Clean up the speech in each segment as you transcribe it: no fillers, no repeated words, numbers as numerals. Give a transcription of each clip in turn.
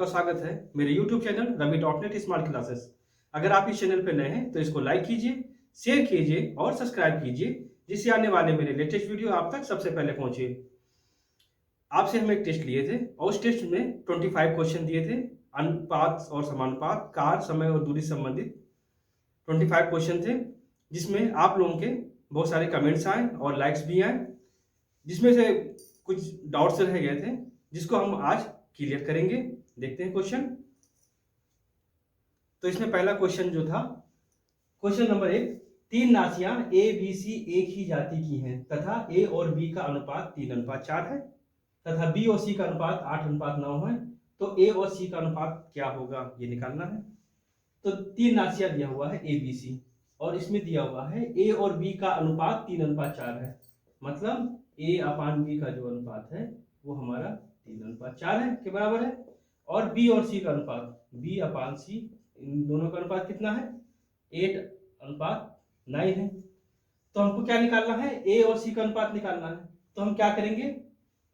आपका स्वागत है मेरे YouTube channel ravi.net smart classes. अगर आप इस चैनल पर नए हैं तो इसको लाइक कीजिए, शेयर कीजिए और सब्सक्राइब कीजिए, जिससे आने वाले मेरे लेटेस्ट वीडियो आप तक सबसे पहले पहुंचे। आपसे हम एक टेस्ट लिए थे और उस टेस्ट में 25 क्वेश्चन दिए थे। अनुपात और समानुपात, कार, समय और दूरी संबंधित 25 क्वेश्चन थे, जिसमें आप लोगों के बहुत सारे कमेंट्स आए और लाइक्स भी आए, जिसमें से कुछ डाउट्स रह गए थे जिसको हम आज क्लियर करेंगे। देखते हैं क्वेश्चन। तो इसमें पहला क्वेश्चन जो था, क्वेश्चन नंबर 1, तीन राशियां ए बी सी एक ही जाति की हैं तथा ए और बी का अनुपात 3:4 है तथा बी और सी का अनुपात 8:9 है, तो ए और सी का अनुपात क्या होगा, ये निकालना है। तो तीन राशियां दिया हुआ है ए बी सी और इसमें दिया हुआ है ए और बी का अनुपात 3:4 है, मतलब ए अपान बी का जो अनुपात है वो हमारा 3:4 है के बराबर है। और बी और सी का अनुपात, बी अपान सी, इन दोनों का अनुपात कितना है, 8:9 है। तो हमको क्या निकालना है, ए और सी का अनुपात निकालना है। तो हम क्या करेंगे,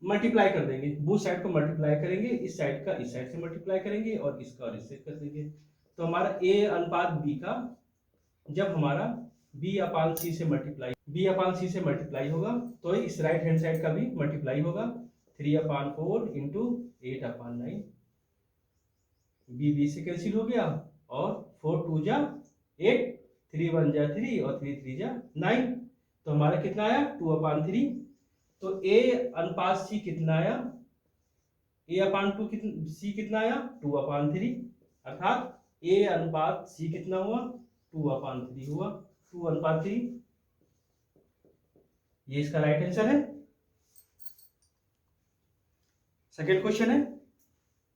मल्टीप्लाई कर देंगे, बोथ साइड को मल्टीप्लाई करेंगे, इस साइड का इस साइड से मल्टीप्लाई करेंगे और इसका और इससे कर देंगे। तो हमारा ए अनुपात बी का जब हमारा बी अपान सी से मल्टीप्लाई होगा तो इस राइट हैंड साइड का भी मल्टीप्लाई होगा, 3/4 इंटू 8/9, बी बी से कैंसिल हो गया और 4 2 जा 8, 3 1 जा 3 और 3 3 जा 9। तो हमारा कितना आया, 2/3। तो ए अनुपात सी कितना आया, ए अपान टू सी कितना आया, 2/3, अर्थात ए अनुपात सी कितना हुआ, 2/3 हुआ, 2/3। ये इसका राइट आंसर है। सेकेंड क्वेश्चन है,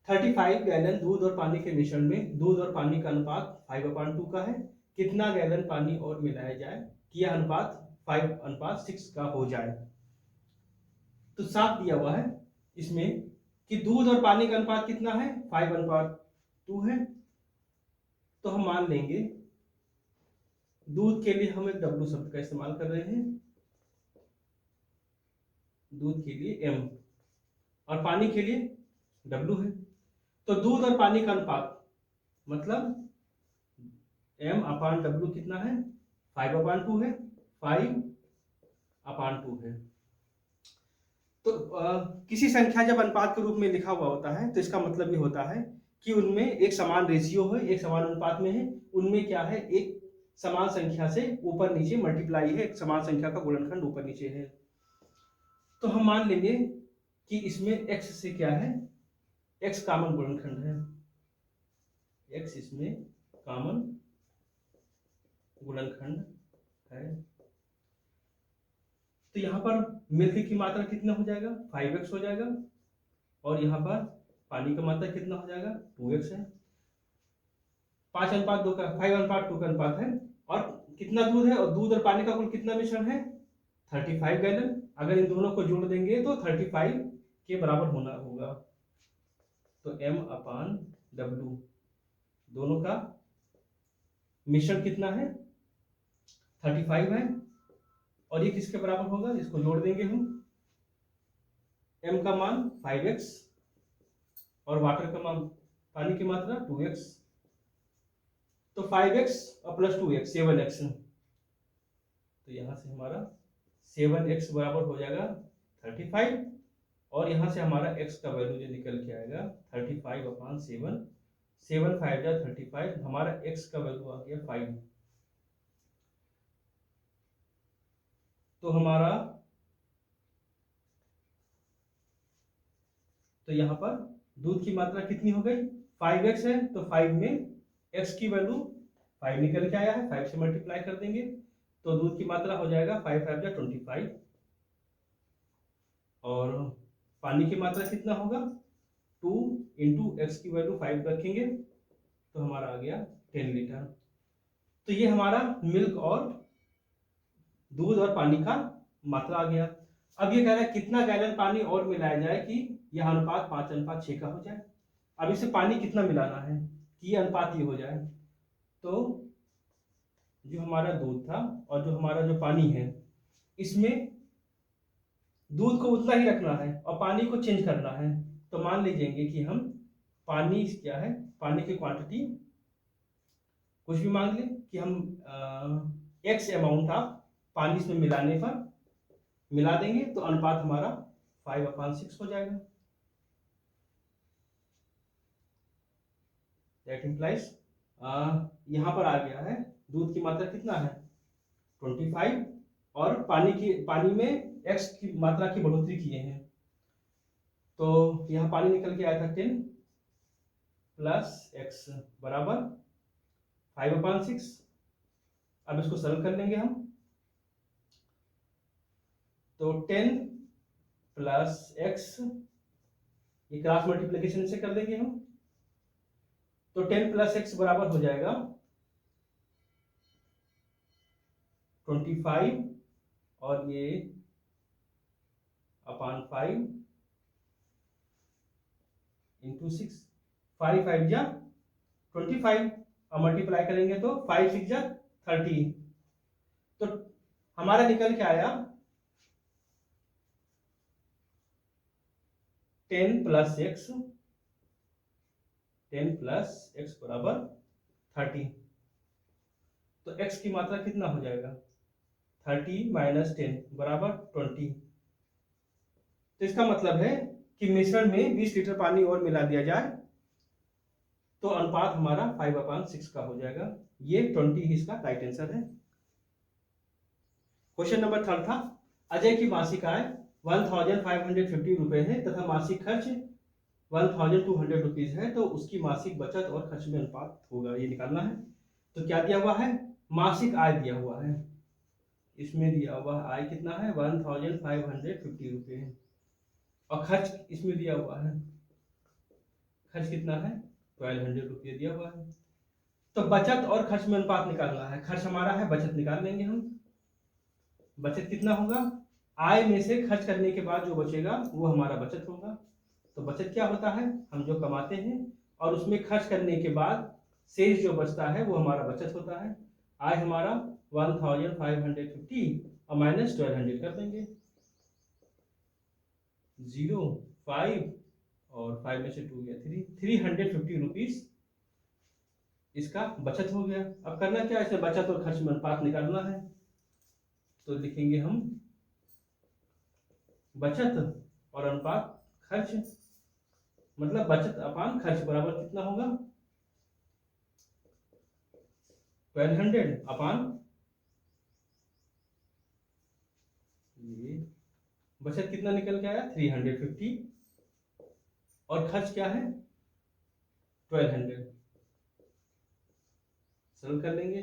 35 गैलन दूध और पानी के मिश्रण में दूध और पानी का अनुपात 5/2 का है, कितना गैलन पानी और मिलाया जाए कि यह अनुपात 5:6 का हो जाए। तो साफ दिया हुआ है इसमें कि दूध और पानी का अनुपात कितना है, 5:2 है। तो हम मान लेंगे दूध के लिए हम एक W शब्द का इस्तेमाल कर रहे हैं, दूध के लिए M और पानी के लिए W है। तो दूध और पानी का अनुपात मतलब M/W कितना है, 5/2 है, 5/2 है। तो किसी संख्या जब अनुपात के रूप में लिखा हुआ होता है तो इसका मतलब ये होता है कि उनमें एक समान रेशियो है, एक समान अनुपात में है, उनमें क्या है, एक समान संख्या से ऊपर नीचे मल्टीप्लाई है, एक समान संख्या का गुणनखंड ऊपर नीचे है। तो हम मान लेंगे कि इसमें x से क्या है, x कॉमन गुणनखंड है, x इसमें कॉमन गुणनखंड है। तो यहाँ पर मिल्क की मात्रा कितना हो जाएगा, 5x हो जाएगा, और यहाँ पर पानी का मात्रा कितना हो जाएगा, 2x है। 5:2 का 5:2 का अनुपात है और कितना दूध है, और दूध और पानी का कुल कितना मिश्रण है, 35 गैलन। अगर इन दोनों को जोड़ देंगे तो 35 के बराबर होना होगा। तो M/W दोनों का मिश्रण कितना है, 35 है, और ये किसके बराबर होगा, इसको जोड़ देंगे हम, M का मान 5x और वाटर का मान, पानी की मात्रा 2x, तो 5x और प्लस 2x 7x। तो यहां से हमारा 7x बराबर हो जाएगा 35 और यहां से हमारा x का वैल्यू जो निकल के आएगा 35/7, 7 5 जा 35, हमारा x का वैल्यू आ गया 5। तो हमारा तो यहाँ पर दूध की मात्रा कितनी हो गई, 5x है, तो 5 में x की वैल्यू 5 निकल के आया है, 5 से मल्टीप्लाई कर देंगे तो दूध की मात्रा हो जाएगा 5 5 जा 25, और पानी की मात्रा कितना होगा, 2 इंटू एक्स की वैल्यू 5 रखेंगे तो हमारा आ गया 10 लीटर। तो ये हमारा मिल्क और दूध और पानी का मात्रा आ गया। अब ये कह रहा है कितना गैलन पानी और मिलाया जाए कि यह अनुपात 5:6 का हो जाए। अब इसे पानी कितना मिलाना है कि ये अनुपात ये हो जाए। तो जो हमारा दूध था और जो हमारा जो पानी है, इसमें दूध को उतना ही रखना है और पानी को चेंज करना है। तो मान लीजिए कि हम पानी क्या है, पानी की क्वांटिटी कुछ भी मान ले कि हम एक्स अमाउंट ऑफ पानी इसमें मिलाने पर मिला देंगे तो अनुपात हमारा 5/6 हो जाएगा। दैट इम्प्लाइज यहाँ पर आ गया है दूध की मात्रा कितना है 25 और पानी में x की मात्रा की बढ़ोतरी किए हैं, तो यहाँ पानी निकल के आया था 10 + x बराबर 5/6। अब इसको सरल कर लेंगे हम, तो 10 + x ये क्रॉस मल्टीप्लिकेशन से कर देंगे हम, तो 10 + x बराबर हो जाएगा 25 और ये अपान 5 × 6, 5 5 जा 25 और मल्टीप्लाई करेंगे तो 5 6 जा 30, तो हमारा निकल के आया 10 + x बराबर 30, तो x की मात्रा कितना हो जाएगा 30 - 10 बराबर 20। तो इसका मतलब है कि मिश्रण में 20 लीटर पानी और मिला दिया जाए तो अनुपात हमारा 5/6 का हो जाएगा। ये 20 इसका राइट आंसर है। क्वेश्चन नंबर 3 था, अजय की मासिक आय 1550 रुपए है तथा मासिक खर्च 1200 रुपीज है, तो उसकी मासिक बचत और खर्च में अनुपात होगा, ये निकालना है। तो क्या दिया हुआ है, मासिक आय दिया हुआ है, इसमें दिया हुआ आय कितना है 1550 रुपये है, और खर्च इसमें दिया हुआ है, खर्च कितना है 1200 रुपये दिया हुआ है। तो बचत और खर्च में अनुपात निकालना है, खर्च हमारा है, बचत निकाल लेंगे हम। बचत कितना होगा, आय में से खर्च करने के बाद जो बचेगा वो हमारा बचत होगा। तो बचत क्या होता है, हम जो कमाते हैं और उसमें खर्च करने के बाद शेष जो बचता है वो हमारा बचत होता है। आय हमारा 1550 और माइनस 1200 कर देंगे, 0 5 और 5 में से 2 गया 3, 350 रुपीज इसका बचत हो गया। अब करना क्या है, इसमें बचत और खर्च में अनुपात निकालना है, तो लिखेंगे हम बचत और अनुपात खर्च, मतलब बचत अपान खर्च बराबर कितना होगा 1200 अपान ये बचत कितना निकल के आया 350 और खर्च क्या है 1200, सरल कर लेंगे,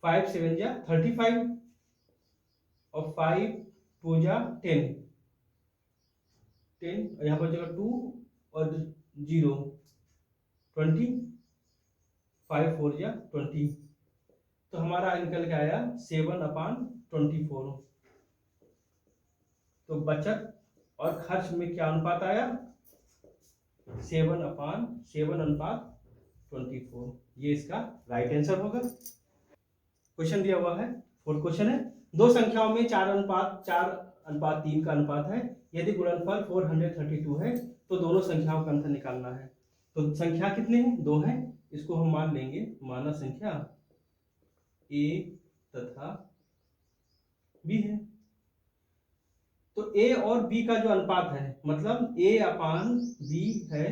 5 7 जा 35 और 5 2 जा 10 10 यहाँ पर जगह 2 और 0 20, 5 4 जा 20, तो हमारा निकल के आया 7/24। तो बचत और खर्च में क्या अनुपात आया 7/7/24, ये इसका राइट आंसर होगा। क्वेश्चन दिया हुआ है, 4th क्वेश्चन है, दो संख्याओं में 4:3 का अनुपात है, यदि गुणनफल 432 है तो दोनों संख्याओं का अंतर निकालना है। तो संख्या कितने हैं, दो हैं, इसको हम मान लेंगे माना संख्या a तथा b है। तो a और b का जो अनुपात है, मतलब a/b है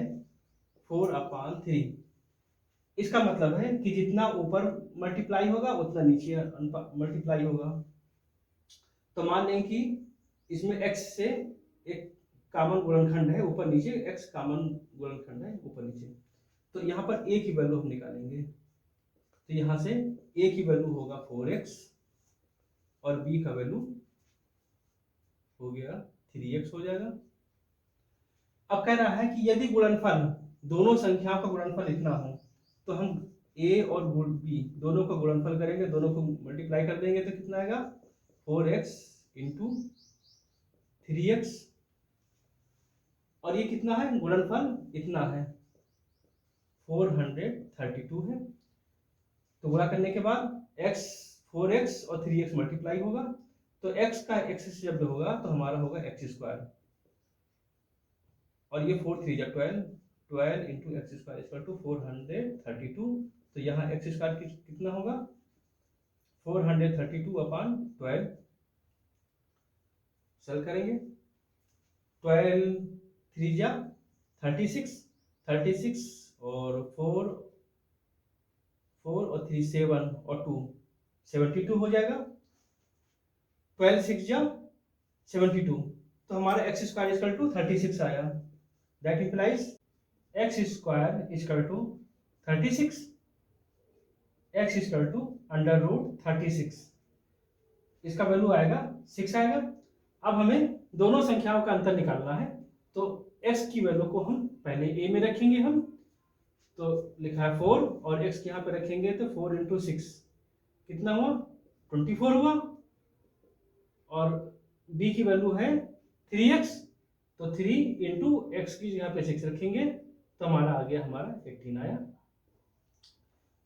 4/3, इसका मतलब है कि जितना ऊपर मल्टीप्लाई होगा उतना नीचे मल्टीप्लाई होगा। तो मान लें कि इसमें x से एक कॉमन गुणनखंड है ऊपर नीचे, x कॉमन गुणनखंड है ऊपर नीचे, तो यहाँ पर a की वैल्यू हम निकालेंगे, तो यहाँ से a की वैल्यू होगा 4x और b का वैल्यू हो गया 3x हो जाएगा। अब कह रहा है कि यदि गुणनफल दोनों संख्याओं का गुणनफल इतना हो तो हम a और b दोनों का गुणनफल करेंगे, दोनों को मल्टीप्लाई कर देंगे तो कितना आएगा 4x × 3x, और ये कितना है गुणनफल इतना है 432 है, तो गुणा करने के बाद x 4x और 3x मल्टीप्लाई होगा, तो x का x से जब होगा तो हमारा होगा x², और ये 4 3 जा 12, 12 into x square equal to 432। तो यहाँ एक्स स्क्वायर कितना होगा 432/12। सॉल्व करेंगे 12 3 जा 36, 36 और 4 और 3 7 और 2 72 हो जाएगा। 12 6 जा 72, तो हमारा एक्स स्क्वायर इक्वल टू 36 आया। That implies x square equal to 36, x equal to √36। इसका वैल्यू आएगा 6 आएगा। अब हमें दोनों संख्याओं का अंतर निकालना है, तो x की वैल्यू को हम पहले a में रखेंगे हम, तो लिखा है 4 और x यहाँ पे रखेंगे तो 4 इंटू 6 कितना हुआ 24 हुआ, और b की वैल्यू है 3x, तो 3 इंटू एक्स की यहाँ पे 6 रखेंगे तो हमारा आ गया हमारा 18 आया।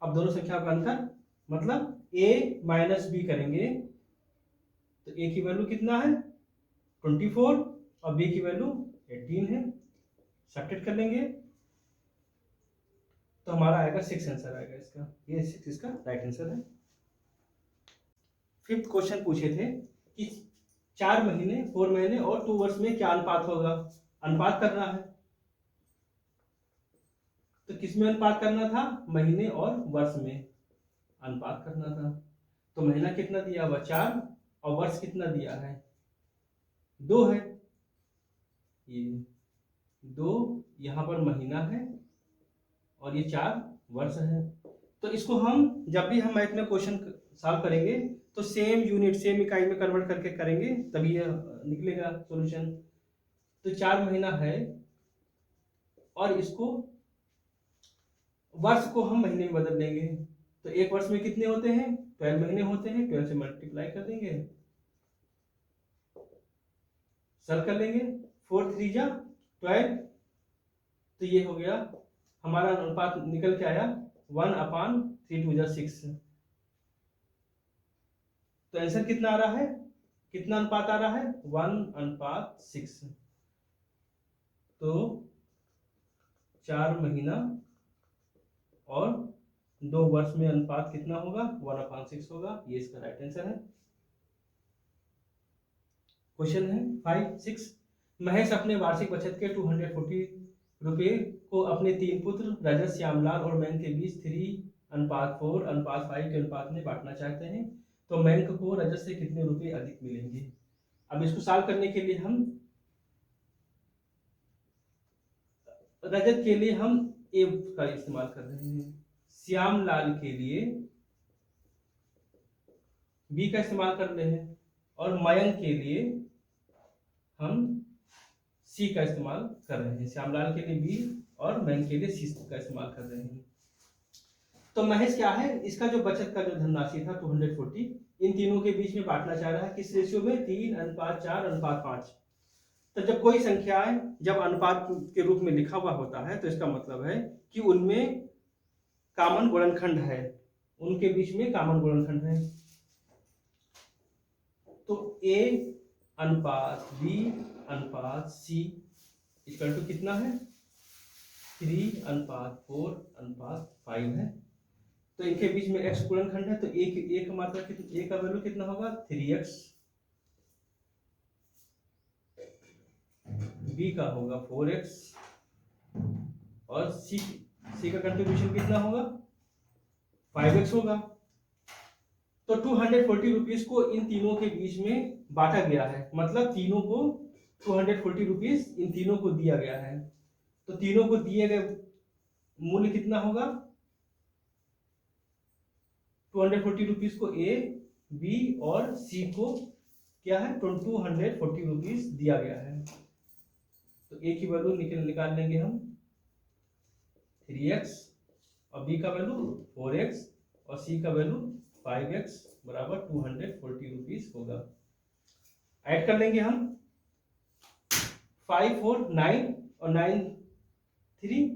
अब दोनों संख्याओं का अंतर मतलब a माइनस बी करेंगे तो a की वैल्यू कितना है 24 और b की वैल्यू 18 है। सब्ट्रैक्ट कर लेंगे तो हमारा आएगा 6 आंसर आएगा इसका, ये 6 इसका राइट आंसर है। फिफ्थ क्वेश्चन पूछे थे कि 4 महीने 4 महीने और 2 वर्ष में क्या अनुपात होगा। अनुपात करना है तो किसमें अनुपात करना था महीने और वर्ष में अनुपात करना था। तो महीना कितना दिया हुआ 4 और वर्ष कितना दिया है 2 है, ये 2 यहाँ पर महीना है और ये 4 वर्ष है। तो इसको हम जब भी हम मैथ में क्वेश्चन सॉल्व करेंगे तो सेम यूनिट सेम इकाई में कन्वर्ट करके करेंगे तभी ये निकलेगा सॉल्यूशन। तो 4 महीना है और इसको वर्ष को हम महीने में बदल देंगे, तो एक वर्ष में कितने होते हैं 12 महीने होते हैं, 12 से मल्टीप्लाई कर देंगे, सॉल्व कर लेंगे 4 3 जा 12, तो ये हो गया हमारा अनुपात निकल के आया 1/3 2 जा 6। तो आंसर कितना आ रहा है, कितना अनुपात आ रहा है 1/6। तो 4 महीना और 2 वर्ष में अनुपात कितना होगा 1/6 होगा, ये इसका राइट आंसर है। क्वेश्चन है 5 6, महेश अपने वार्षिक बचत के 240 रुपए को अपने 3 पुत्र रजत श्यामलाल और मैंक के बीच 3:4:5 के अनुपात में बांटना चाहते हैं, तो मैंक को रजत से कितने रुपए अधिक मिलेंगे। अब इसको सॉल्व करने के लिए हम रजत के लिए हम ए का इस्तेमाल कर रहे हैं, श्यामलाल के लिए बी का इस्तेमाल कर रहे हैं और मयंक के लिए हम सी का इस्तेमाल कर रहे हैं। श्यामलाल के लिए बी और मयंक के लिए सी का इस्तेमाल कर रहे हैं। तो महेश क्या है, इसका जो बचत का जो धनराशि था 240 इन तीनों के बीच में बांटना चाह रहा है, किस रेशियो में 3:4:5। तो जब कोई संख्याएं जब अनुपात के रूप में लिखा हुआ होता है तो इसका मतलब है कि उनमें कॉमन गुणनखंड है, उनके बीच में कॉमन गुणनखंड है। तो A अनुपात B अनुपात C इक्वल टू कितना है 3:4:5 है। तो इनके बीच में x गुणनखंड है, तो a का मात्रा कितना, a का वैल्यू कितना होगा 3x, b का होगा 4x और c का कंट्रीब्यूशन कितना होगा 5x होगा। तो 240 रुपीज को इन तीनों के बीच में बांटा गया है, मतलब तीनों को 240 रुपीज इन तीनों को दिया गया है। तो तीनों को दिए गए मूल्य कितना होगा 240 रुपीज को ए बी और सी को क्या है 240 रुपीज दिया गया है। तो ए की वैल्यू निकाल लेंगे हम 3x और बी का वैल्यू 4x और सी का वैल्यू 5x बराबर 240 रुपीज होगा। ऐड कर लेंगे हम 5 4 9 और 9 3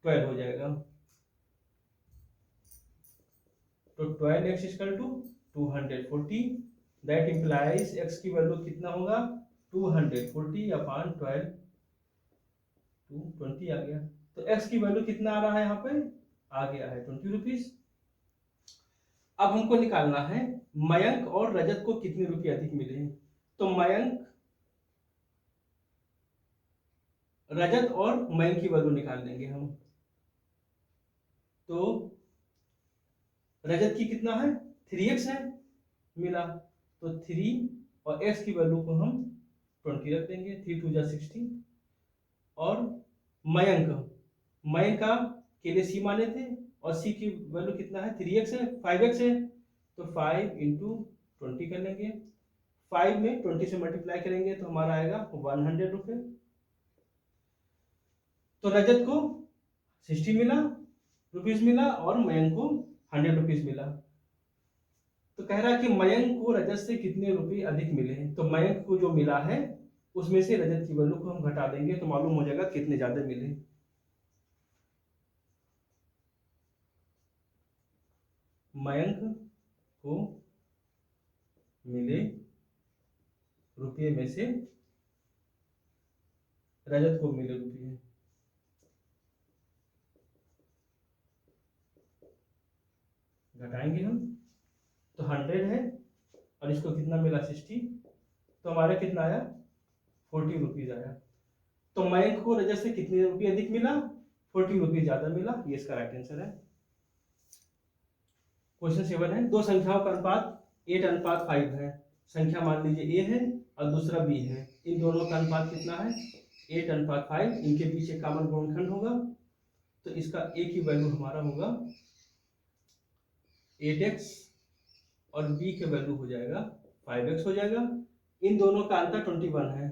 12 हो जाएगा। तो 12x equal to 240, that implies x की वैल्यू कितना होगा 240/12। 20 आ गया। तो एक्स की वैल्यू कितना आ रहा है यहाँ पे, आ गया है 20 रुपीज। अब हमको निकालना है मयंक और रजत को कितने रुपए अधिक मिले हैं। तो मयंक, रजत और मयंक की वैल्यू निकाल लेंगे हम। तो रजत की कितना है, 3x है मिला, तो 3 और x की वैल्यू को हम 20 रख देंगे, 3 2 जा 60। और मयंक, मयंक का के लिए c माने थे और c की वैल्यू कितना है, 3x है, 5x है, तो 5 इंटू 20 कर लेंगे। 5 में 20 से मल्टीप्लाई करेंगे तो हमारा आएगा 100 रुपये। तो रजत को 60 मिला, रुपीज मिला, और मयंक को 100 रुपीज मिला। तो कह रहा है कि मयंक को रजत से कितने रुपए अधिक मिले हैं। तो मयंक को जो मिला है उसमें से रजत की वैल्यू को हम घटा देंगे तो मालूम हो जाएगा कितने ज्यादा मिले। मयंक को मिले रुपये में से रजत को मिले रुपये, घटाएंगे हम तो 100 है और इसको कितना मिला 60, तो हमारा कितना आया 40 रुपीज आया। तो मयंक को रजत से कितने रुपये अधिक मिला, 40 रुपीज ज्यादा मिला। ये इसका राइट आंसर है। क्वेश्चन 7 है, दो संख्याओं का अनुपात 8:5 है। संख्या मान लीजिए a है और दूसरा b है। इन दोनों का अनुपात कितना है, 8:5। इनके बीच एक कॉमन गुणनखंड होगा, तो इसका a की वैल्यू हमारा होगा 8x और b की वैल्यू हो जाएगा 5x हो जाएगा। इन दोनों का अंतर 21 है,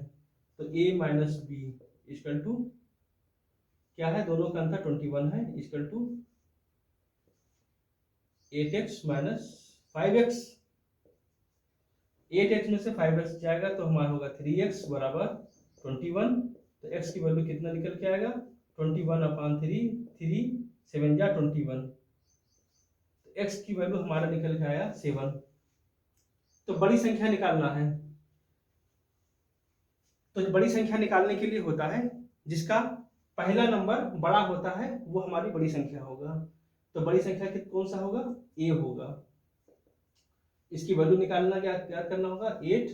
तो a minus b equal to क्या है, दोनों का अंतर 21 है, equal to 8x minus 5x। 8x में से 5x जाएगा तो हमारा होगा 3x बराबर 21। तो x की वैल्यू कितना निकल के आएगा, 21/3, 3 7 जा 21। तो x की वैल्यू हमारा निकल के आया 7। तो बड़ी संख्या निकालना है, तो बड़ी संख्या निकालने के लिए होता है जिसका पहला नंबर बड़ा होता है वो हमारी बड़ी संख्या होगा। तो बड़ी संख्या कौन सा होगा, a होगा। इसकी वैल्यू निकालना क्या याद करना होगा, 8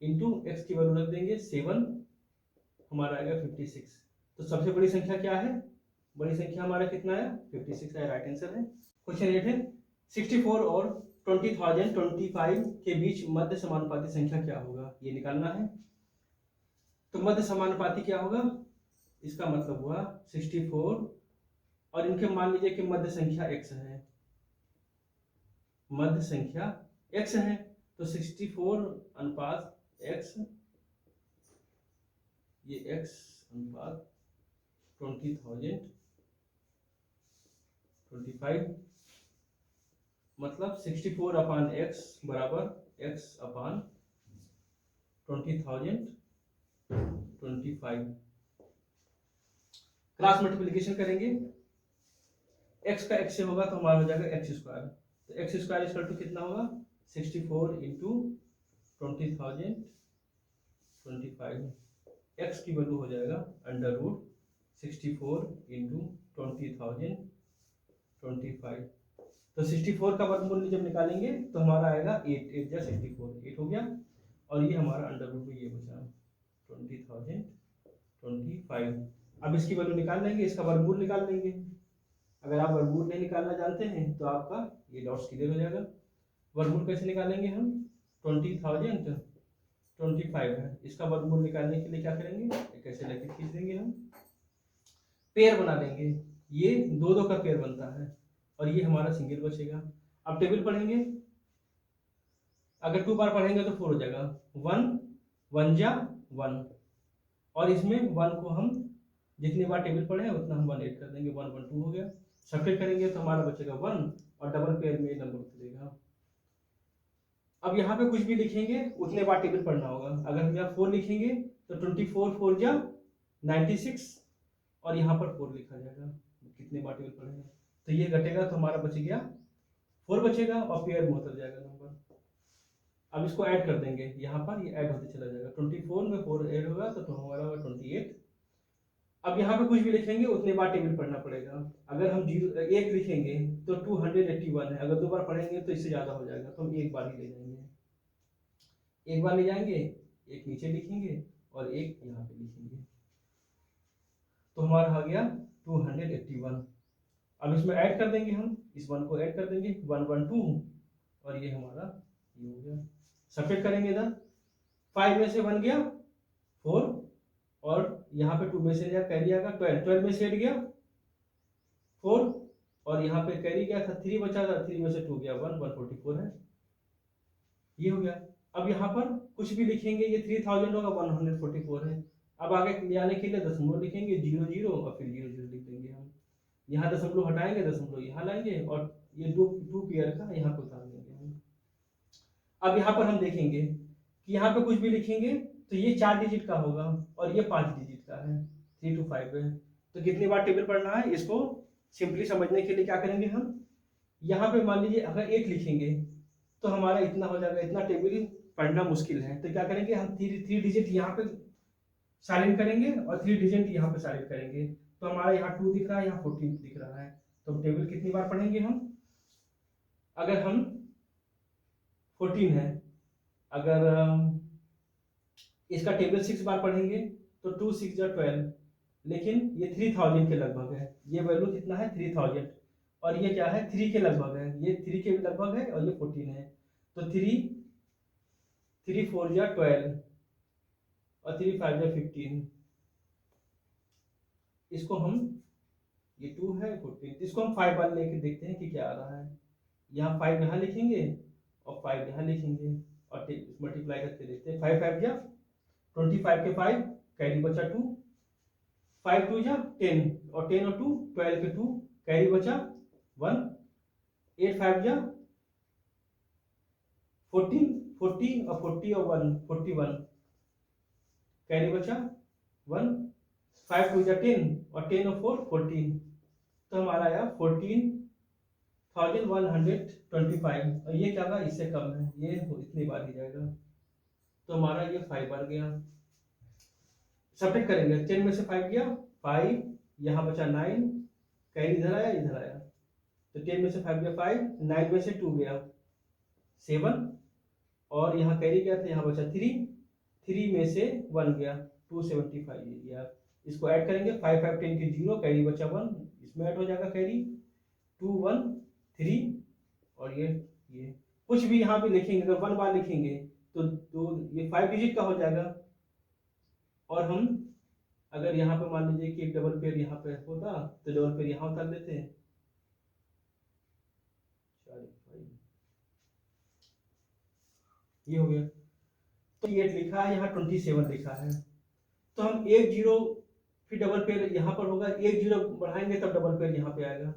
इंटू एक्स की वैल्यू रख देंगे 7, हमारा आएगा 56। तो सबसे बड़ी संख्या क्या है, बड़ी संख्या हमारा कितना है 56 है, राइट आंसर है। क्वेश्चन 8 है, 64 और 20,025 के बीच मध्य समानुपाती संख्या क्या होगा, ये निकालना है। तो मध्य समानुपाती क्या होगा, इसका मतलब हुआ 64 और इनके मान लीजिए कि मध्य संख्या x है, मध्य संख्या x है, तो 64 अनुपात x, ये x अनुपात 20,025 मतलब 64/x बराबर x अपान 20,025। क्रॉस मल्टीप्लिकेशन करेंगे, x का x से होगा तो हमारा हो जाएगा x स्क्वायर। तो x स्क्वायर इक्वल टू कितना होगा, 64 इंटू 20,025। x की वैल्यू हो जाएगा √64 इंटू 20,025। तो 64 का वर्गमूल जब निकालेंगे तो हमारा आएगा 8, 8 जा 64, 8 हो गया, और ये हमारा अंडर रूट में ये बचा 20,025। अब इसकी वैल्यू निकाल लेंगे, इसका वर्गमूल निकाल लेंगे। अगर आप वर्गमूल नहीं निकालना जानते हैं तो आपका ये डॉट्स क्लियर हो जाएगा। वर्गमूल कैसे निकालेंगे हम, 20,025 है, इसका वर्गमूल निकालने के लिए क्या करेंगे, कैसे लेके खींच देंगे हम, पेयर बना लेंगे। ये 2 का पेयर बनता है और ये हमारा सिंगल बचेगा। अब टेबल पढ़ेंगे, अगर 2 बार पढ़ेंगे तो 4 हो जाएगा, 1 1 जा 1, और इसमें 1 को हम जितनी बार टेबल पढ़े उतना हम 1 ऐड कर देंगे, 1 1 2 हो गया। सब्ट्रैक्ट करेंगे तो हमारा बचेगा 1 और डबल पेयर में नंबर उतरेगा। अब यहाँ पे कुछ भी लिखेंगे उतने बार टेबल पढ़ना होगा। अगर हम यहाँ 4 लिखेंगे तो 24 4 जा 96, और यहाँ पर 4 लिखा जाएगा, कितने बार टेबल पढ़ेंगे तो ये घटेगा तो हमारा बच गया 4 बचेगा और पेयर में उतर जाएगा नंबर। अब इसको ऐड कर देंगे, यहाँ पर ये ऐड होते चला जाएगा, 24 में 4 ऐड होगा तो हमारा होगा 28, अब यहाँ पे कुछ भी लिखेंगे उतने बार टेबल पढ़ना पड़ेगा। अगर हम 1 लिखेंगे तो 281 है, अगर 2 बार पढ़ेंगे तो इससे ज़्यादा हो जाएगा, तो हम 1 बार ही ले जाएंगे। 1 बार ले जाएंगे, 1 नीचे लिखेंगे और 1 यहाँ पे लिखेंगे, तो हमारा आ गया 281। अब इसमें ऐड कर देंगे हम, इस 1 को ऐड कर देंगे, 112 और ये हमारा ये हो गया। सब्ट्रैक्ट करेंगे इधर, 5 में से 1 गया 4 और यहाँ पे 2 में से कैरी आएगा 12, 12 में से 8 गया 4 और यहाँ पे कैरी गया था 3 बचा था, 3 में से 2 गया 1, 144 है, ये हो गया। अब यहाँ पर कुछ भी लिखेंगे, ये 3000 होगा 144 है। अब आगे ले आने के लिए दशमलव लिखेंगे 00 और फिर 00 लिख देंगे हम, यहाँ दशमलव हटाएंगे, दशमलव यहाँ लाएंगे और ये 2 पेयर का यहाँ पे उतार देंगे हम। अब यहाँ पर हम देखेंगे कि यहाँ पे कुछ भी लिखेंगे तो ये 4 डिजिट का होगा और ये 5 डिजिट का है, 3 to 5 है। तो कितनी बार टेबल पढ़ना है, इसको सिंपली समझने के लिए क्या करेंगे हम, यहाँ पे मान लीजिए अगर 1 लिखेंगे तो हमारा इतना हो जाएगा, इतना टेबल पढ़ना मुश्किल है, तो क्या करेंगे हम 3 डिजिट यहाँ पे साइलेंट करेंगे और 3 डिजिट यहाँ पे साइलेंट करेंगे, तो हमारा यहाँ 2 दिख रहा है, यहाँ 14 दिख रहा है। तो टेबल कितनी बार पढ़ेंगे हम, अगर हम 14 है, अगर इसका टेबल 6 बार पढ़ेंगे तो 2 6 12, लेकिन ये 3000 के लगभग है, ये वैल्यू कितना है 3000 और ये क्या है 3 के लगभग है, ये 3 के लगभग है और ये 14 है, तो 3 4 12 और 3 5 15, इसको हम ये 2 है 14, इसको हम 5 बार लेके देखते हैं कि क्या आ रहा है। यहाँ 5 यहाँ लिखेंगे और 5 यहाँ लिखेंगे और मल्टीप्लाई करके देखते हैं, 5 5 जा 25 के 5 कैरी बचा 2, 5 2 जा 10 और 10 और 2 12 के 2 कैरी बचा 1, 8 5 जा 14 40 और 40 और 1 41 कैरी बचा 1, 5 2 जा 10 और 10 और 4 14, तो हमारा आया 14,125 और ये क्या होगा इससे कम है, ये इतनी बार ही जाएगा, तो हमारा ये 5 बार गया। सब्ट्रैक्ट करेंगे, 10 में से 5 गया 5, यहाँ बचा 9, कैरी इधर आया इधर आया, तो 10 में से 5 गया 5, 9 में से 2 गया 7 और यहाँ कैरी गया था, यहाँ बचा 3, 3 में से 1 गया 275 ये गया। इसको ऐड करेंगे, 5 5 10 के 0 कैरी बचा 1, इसमें ऐड हो जाएगा कैरी 2 1 3 और ये कुछ भी यहाँ पे लिखेंगे, अगर 1 बार लिखेंगे तो ये 5 डिजिट का हो जाएगा। और हम अगर यहाँ पे मान लीजिए कि एक डबल पेयर यहाँ पे होता तो डबल पेयर यहाँ उतार लेते हैं, ये हो गया। तो 8 लिखा है, यहाँ 27 लिखा है, तो हम 1 0 फिर डबल पेयर यहाँ पर होगा, 1 0 बढ़ाएंगे तब डबल पेयर यहाँ पे आएगा,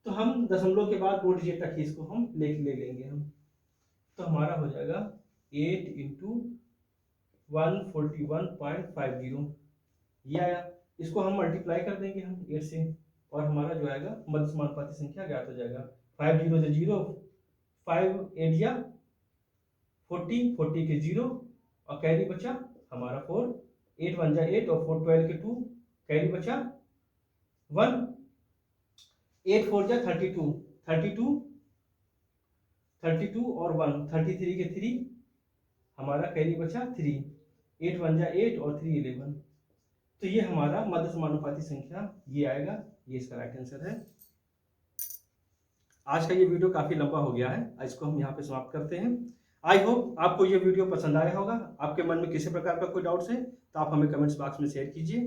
तो हम दशमलव के बाद 2 डिजिट तक इसको हम ले लेंगे हम, तो हमारा हो जाएगा 8 × 141.50 ये आया। इसको हम मल्टीप्लाई कर देंगे हम 8 से और हमारा जो आएगा मध्य समानुपाती संख्या ज्ञात हो जाएगा। 5 0 से 0, 5 8 या 40, 40 के 0 और कैरी बचा हमारा 4, 8 1 जा 8 और 4 12 के 2 कैरी बचा 1, 8 4 जा 32, 32 और 1 33 के 3 हमारा कैरी बचा 3, 8 1 जा 8 और 3 11, तो ये हमारा मध्य समानुपाती संख्या ये आएगा, ये इसका राइट आंसर है। आज का ये वीडियो काफी लंबा हो गया है, इसको हम यहाँ पे समाप्त करते हैं। आई होप आपको ये वीडियो पसंद आया होगा। आपके मन में किसी प्रकार का कोई डाउट्स है तो आप हमें कमेंट्स बॉक्स में शेयर कीजिए।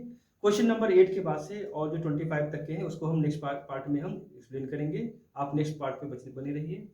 क्वेश्चन नंबर 8 के बाद से और जो 25 तक के हैं उसको हम नेक्स्ट पार्ट में हम एक्सप्लेन करेंगे। आप नेक्स्ट पार्ट पे बने रहिए।